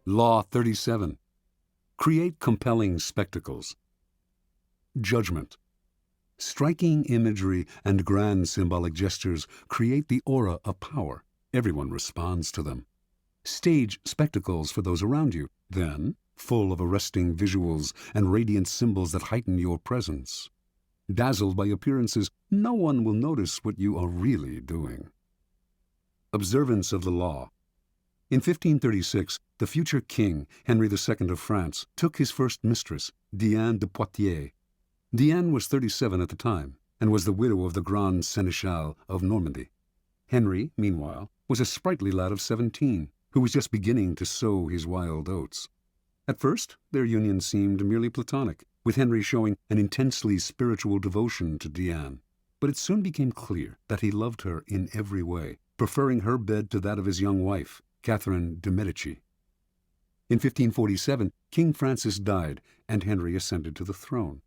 Law 37. Create compelling spectacles. Judgment. Striking imagery and grand symbolic gestures create the aura of power. Everyone responds to them. Stage spectacles for those around you, then, full of arresting visuals and radiant symbols that heighten your presence. Dazzled by appearances, no one will notice what you are really doing. Observance of the law. In 1536, the future king, Henry II of France, took his first mistress, Diane de Poitiers. Diane was 37 at the time, and was the widow of the Grand Seneschal of Normandy. Henry, meanwhile, was a sprightly lad of 17, who was just beginning to sow his wild oats. At first, their union seemed merely platonic, with Henry showing an intensely spiritual devotion to Diane. But it soon became clear that he loved her in every way, preferring her bed to that of his young wife, Catherine de' Medici. In 1547, King Francis died, and Henry ascended to the throne.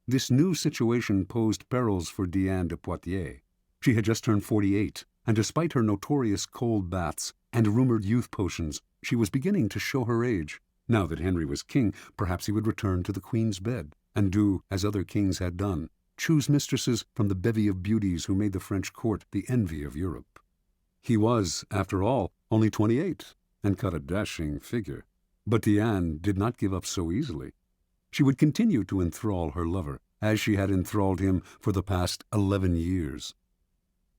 This new situation posed perils for Diane de Poitiers. She had just turned 48, and despite her notorious cold baths and rumored youth potions, she was beginning to show her age. Now that Henry was king, perhaps he would return to the queen's bed, and do as other kings had done, choose mistresses from the bevy of beauties who made the French court the envy of Europe. He was, after all, only 28, and cut a dashing figure. But Diane did not give up so easily. She would continue to enthrall her lover, as she had enthralled him for the past 11 years.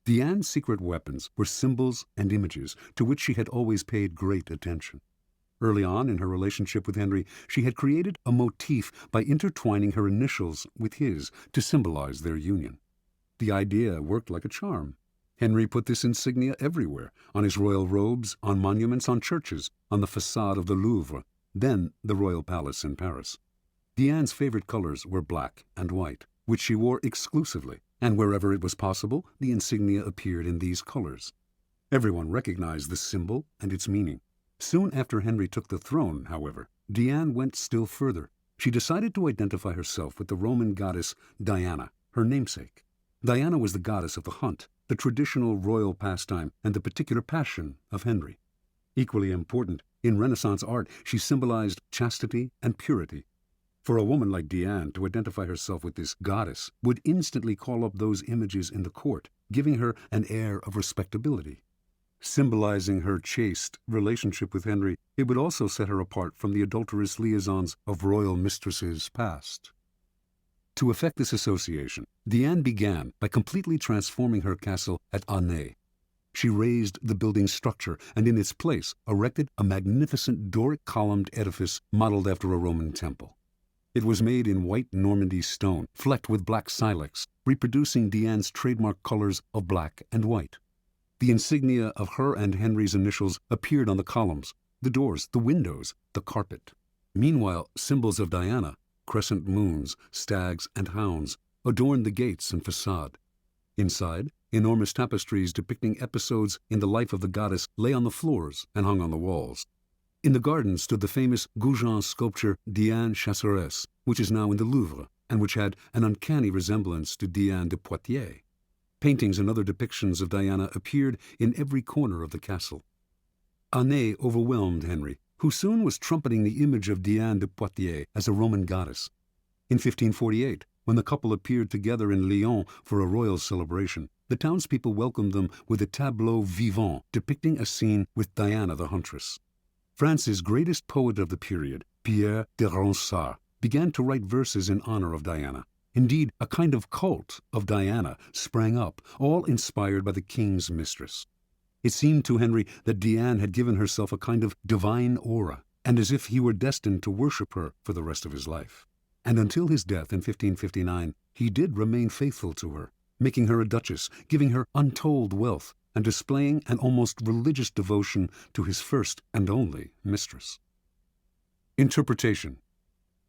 Diane's secret weapons were symbols and images to which she had always paid great attention. Early on in her relationship with Henry, she had created a motif by intertwining her initials with his to symbolize their union. The idea worked like a charm. Henry put this insignia everywhere, on his royal robes, on monuments, on churches, on the façade of the Louvre, then the royal palace in Paris. Diane's favorite colors were black and white, which she wore exclusively, and wherever it was possible, the insignia appeared in these colors. Everyone recognized the symbol and its meaning. Soon after Henry took the throne, however, Diane went still further. She decided to identify herself with the Roman goddess Diana, her namesake. Diana was the goddess of the hunt, the traditional royal pastime, and the particular passion of Henry. Equally important, in Renaissance art, she symbolized chastity and purity. For a woman like Diane to identify herself with this goddess would instantly call up those images in the court, giving her an air of respectability. Symbolizing her chaste relationship with Henry, it would also set her apart from the adulterous liaisons of royal mistresses past. To effect this association, Diane began by completely transforming her castle at Aunay. She raised the building's structure and in its place erected a magnificent Doric columned edifice modeled after a Roman temple. It was made in white Normandy stone, flecked with black silex, reproducing Diane's trademark colors of black and white. The insignia of her and Henry's initials appeared on the columns, the doors, the windows, the carpet. Meanwhile, symbols of Diana, crescent moons, stags, and hounds, adorned the gates and façade. Inside, enormous tapestries depicting episodes in the life of the goddess lay on the floors and hung on the walls. In the garden stood the famous Goujon sculpture Diane Chasseresse, which is now in the Louvre, and which had an uncanny resemblance to Diane de Poitiers. Paintings and other depictions of Diana appeared in every corner of the castle. Aunay overwhelmed Henry, who soon was trumpeting the image of Diane de Poitiers as a Roman goddess. In 1548, when the couple appeared together in Lyon for a royal celebration, the townspeople welcomed them with a tableau vivant depicting a scene with Diana the huntress. France's greatest poet of the period, Pierre de Ronsard, began to write verses in honor of Diana. Indeed, a kind of cult of Diana sprang up, all inspired by the king's mistress. It seemed to Henry that Diane had given herself a kind of divine aura, and as if he were destined to worship her for the rest of his life. And until his death in 1559, he did remain faithful to her, making her a duchess, giving her untold wealth, and displaying an almost religious devotion to his first and only mistress. Interpretation.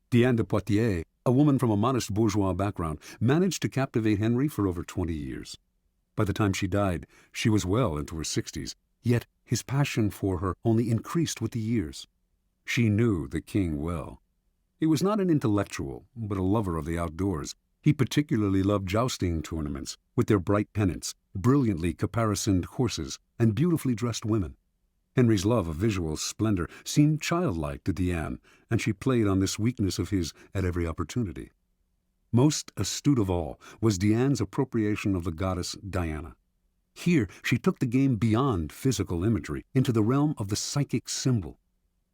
Diane de Poitiers, a woman from a modest bourgeois background, managed to captivate Henry for over 20 years. By the time she died, she was well into her 60s, yet his passion for her only increased with the years. She knew the king well. He was not an intellectual, but a lover of the outdoors. He particularly loved jousting tournaments, with their bright pennants, brilliantly caparisoned horses, and beautifully dressed women. Henry's love of visual splendor seemed childlike to Diane, and she played on this weakness of his at every opportunity. Most astute of all was Diane's appropriation of the goddess Diana. Here she took the game beyond physical imagery into the realm of the psychic symbol.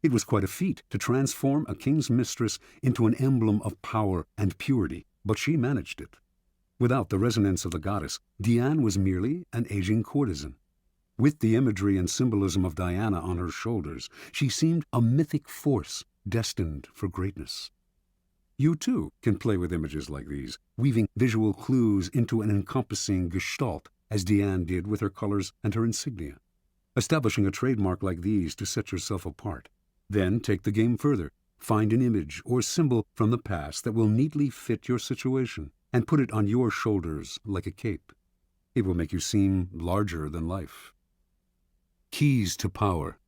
It was quite a feat to transform a king's mistress into an emblem of power and purity, but she managed it. Without the resonance of the goddess, Diane was merely an aging courtesan. With the imagery and symbolism of Diana on her shoulders, she seemed a mythic force destined for greatness. You, too, can play with images like these, weaving visual clues into an encompassing gestalt, as Diane did with her colors and her insignia. Establishing a trademark like these to set yourself apart. Then take the game further. Find an image or symbol from the past that will neatly fit your situation, and put it on your shoulders like a cape. It will make you seem larger than life. Keys to power.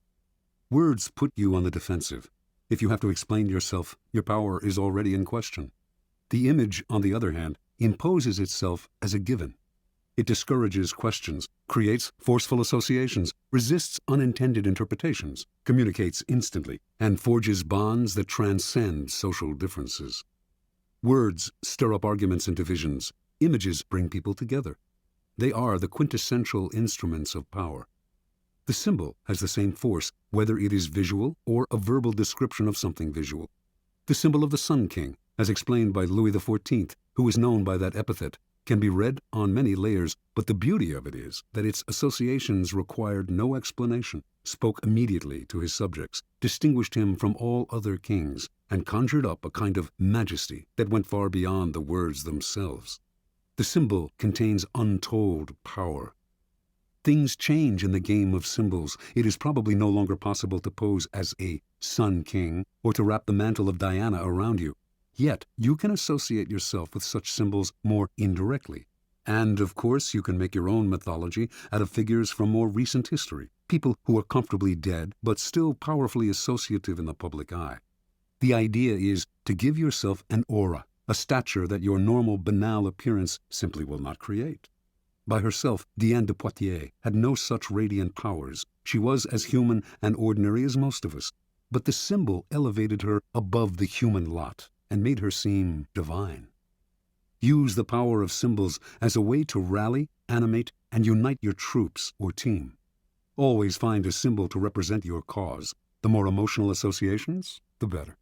Words put you on the defensive. If you have to explain yourself, your power is already in question. The image, on the other hand, imposes itself as a given. It discourages questions, creates forceful associations, resists unintended interpretations, communicates instantly, and forges bonds that transcend social differences. Words stir up arguments and divisions. Images bring people together. They are the quintessential instruments of power. The symbol has the same force, whether it is visual or a verbal description of something visual. The symbol of the Sun King, as explained by Louis XIV, who is known by that epithet, can be read on many layers, but the beauty of it is that its associations required no explanation, spoke immediately to his subjects, distinguished him from all other kings, and conjured up a kind of majesty that went far beyond the words themselves. The symbol contains untold power. Things change in the game of symbols. It is probably no longer possible to pose as a Sun King or to wrap the mantle of Diana around you. Yet, you can associate yourself with such symbols more indirectly. And, of course, you can make your own mythology out of figures from more recent history, people who are comfortably dead but still powerfully associative in the public eye. The idea is to give yourself an aura, a stature that your normal banal appearance simply will not create. By herself, Diane de Poitiers had no such radiant powers. She was as human and ordinary as most of us, but the symbol elevated her above the human lot and made her seem divine. Use the power of symbols as a way to rally, animate, and unite your troops or team. Always find a symbol to represent your cause. The more emotional associations, the better.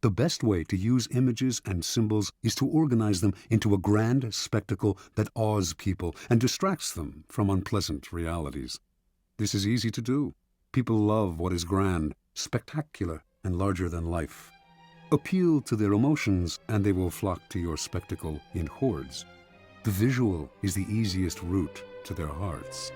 The best way to use images and symbols is to organize them into a grand spectacle that awes people and distracts them from unpleasant realities. This is easy to do. People love what is grand, spectacular, and larger than life. Appeal to their emotions, and they will flock to your spectacle in hordes. The visual is the easiest route to their hearts.